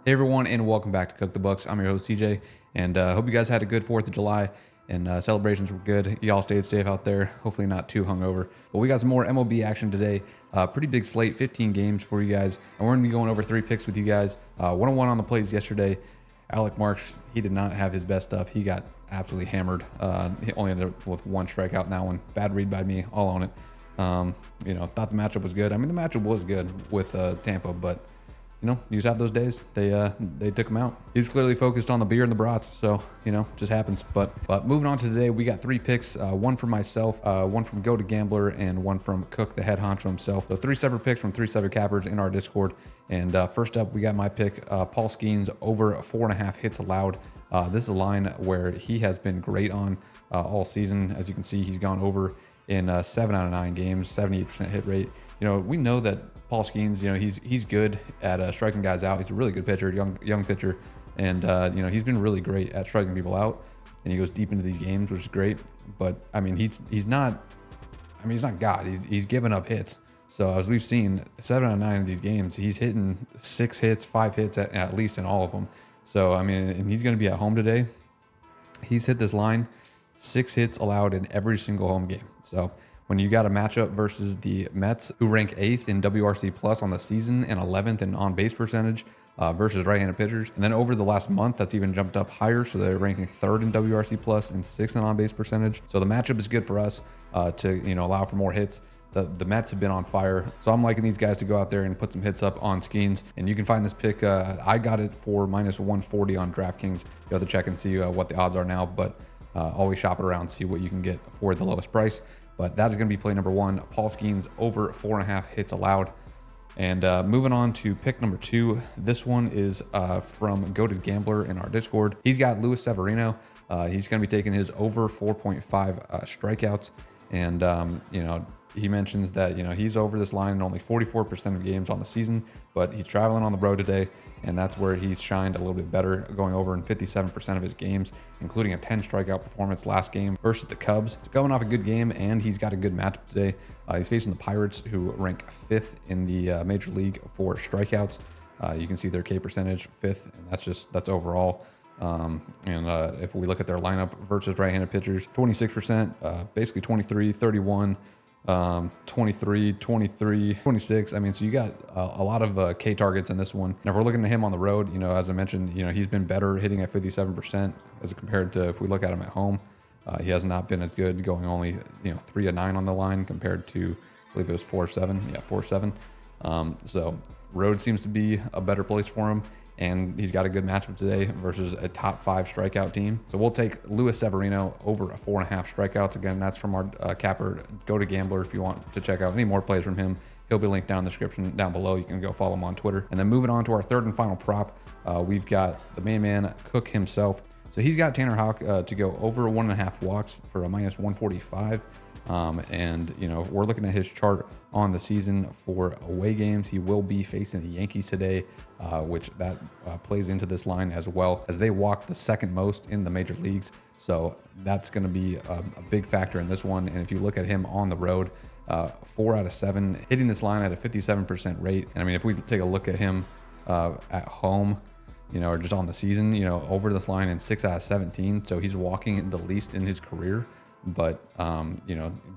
Hey everyone, and welcome back to Cook the Books. I'm your host CJ, and hope you guys had a good 4th of July and celebrations were good. Y'all stayed safe out there. Hopefully not too hungover. But we got some more MLB action today. Pretty big slate, 15 games for you guys, and we're gonna be going over 3 picks with you guys. 101 on the plays yesterday. Alec Marks, he did not have his best stuff. He got absolutely hammered. He only ended up with 1 strikeout in that one. Bad read by me. I'll own it. Thought the matchup was good. I mean, the matchup was good with Tampa, but you just have those days. They took him out. He was clearly focused on the beer and the brats, so just happens. But moving on to today, we got 3 picks. One from myself, one from Go to Gambler, and one from Cook, the head honcho himself. So 3 separate picks from 3 separate cappers in our Discord. And first up, we got my pick, Paul Skeens over 4.5 hits allowed. This is a line where he has been great on all season. As you can see, he's gone over in 7 out of 9 games, 78% hit rate. We know that Paul Skeens, he's good at striking guys out. He's a really good pitcher, young pitcher, and he's been really great at striking people out. And he goes deep into these games, which is great. But I mean, he's not God. He's given up hits. So as we've seen, 7 out of 9 of these games, he's hitting 6 hits, 5 hits at least in all of them. So I mean, and he's going to be at home today. He's hit this line, 6 hits allowed in every single home game. So when you got a matchup versus the Mets, who rank 8th in WRC plus on the season and 11th in on-base percentage versus right-handed pitchers. And then over the last month, that's even jumped up higher. So they're ranking 3rd in WRC plus and 6th in on-base percentage. So the matchup is good for us to allow for more hits. The Mets have been on fire. So I'm liking these guys to go out there and put some hits up on Skeens. And you can find this pick. I got it for -140 on DraftKings. You have to check and see what the odds are now. But always shop it around, see what you can get for the lowest price. But that is going to be play number 1, Paul Skeens over 4.5 hits allowed. And moving on to pick number 2. This one is from Go to Gambler in our Discord. He's got Luis Severino. He's going to be taking his over 4.5 strikeouts. And, he mentions that, he's over this line in only 44% of games on the season, but he's traveling on the road today. And that's where he's shined a little bit better, going over in 57% of his games, including a 10 strikeout performance last game versus the Cubs. It's going off a good game, and he's got a good matchup today. He's facing the Pirates, who rank 5th in the Major League for strikeouts. You can see their K percentage 5th, and that's overall. If we look at their lineup versus right-handed pitchers, 26%, basically 23, 31. 23, 23, 26. I mean, so you got a lot of K targets in this one. And if we're looking at him on the road, as I mentioned, he's been better hitting at 57% as compared to if we look at him at home. He has not been as good, going only 3 of 9 on the line compared to, I believe it was 4-7. Yeah, 4-7. So road seems to be a better place for him. And he's got a good matchup today versus a top 5 strikeout team. So we'll take Luis Severino over 4.5 strikeouts. Again, that's from our capper, Go to Gambler. If you want to check out any more plays from him, he'll be linked down in the description down below. You can go follow him on Twitter. And then moving on to our 3rd and final prop, we've got the main man, Cook himself. So he's got Tanner Houck to go over 1.5 walks for a -145. We're looking at his chart on the season for away games. He will be facing the Yankees today, which that plays into this line as well, as they walk the 2nd most in the major leagues. So that's going to be a big factor in this one. And if you look at him on the road, 4 out of 7 hitting this line at a 57% rate. And I mean, if we take a look at him at home, or just on the season, over this line in 6 out of 17. So he's walking the least in his career. But,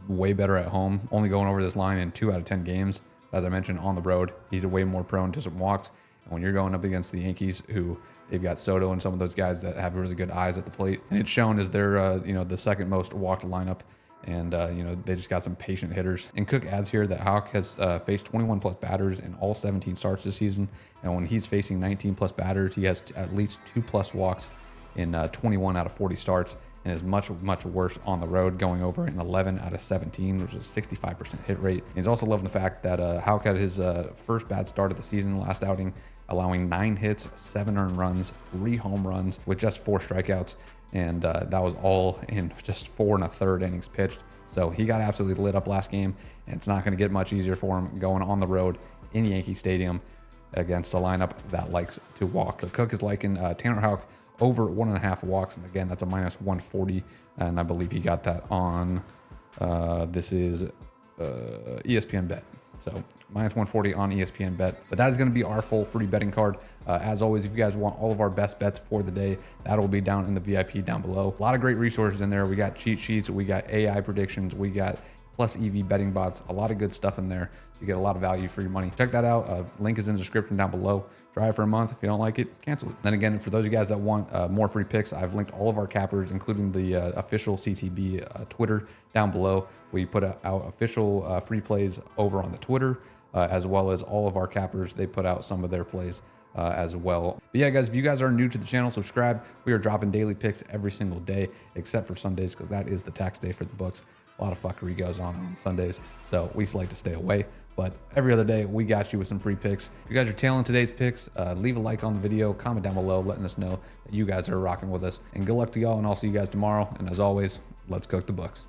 way better at home, only going over this line in 2 out of 10 games. As I mentioned, on the road, he's way more prone to some walks. And when you're going up against the Yankees, who they've got Soto and some of those guys that have really good eyes at the plate, and it's shown as they're, the 2nd most walked lineup. And, they just got some patient hitters. And Cook adds here that Houck has faced 21 plus batters in all 17 starts this season. And when he's facing 19 plus batters, he has at least 2 plus walks in 21 out of 40 starts. And is much, much worse on the road, going over in 11 out of 17, which is a 65% hit rate. And he's also loving the fact that Houck had his first bad start of the season last outing, allowing 9 hits, 7 earned runs, 3 home runs with just 4 strikeouts. And that was all in just 4 1/3 innings pitched. So he got absolutely lit up last game, and it's not going to get much easier for him going on the road in Yankee Stadium against a lineup that likes to walk. Cook is liking Tanner Houck over 1.5 walks. And again, that's a -140. And I believe he got that on, this is ESPN Bet. So minus 140 on ESPN bet. But that is going to be our full free betting card. As always, if you guys want all of our best bets for the day, that'll be down in the VIP down below. A lot of great resources in there. We got cheat sheets, we got AI predictions, we got plus EV betting bots, a lot of good stuff in there. You get a lot of value for your money. Check that out. Link is in the description down below. Try it for a month. If you don't like it, cancel it. Then again, for those of you guys that want more free picks, I've linked all of our cappers, including the official CTB Twitter down below. We put out official free plays over on the Twitter, as well as all of our cappers. They put out some of their plays as well. But yeah, guys, if you guys are new to the channel, subscribe. We are dropping daily picks every single day, except for Sundays, because that is the tax day for the books. A lot of fuckery goes on Sundays, so we like to stay away. But every other day, we got you with some free picks. If you guys are tailing today's picks, leave a like on the video, comment down below, letting us know that you guys are rocking with us. And good luck to y'all, and I'll see you guys tomorrow. And as always, let's cook the books.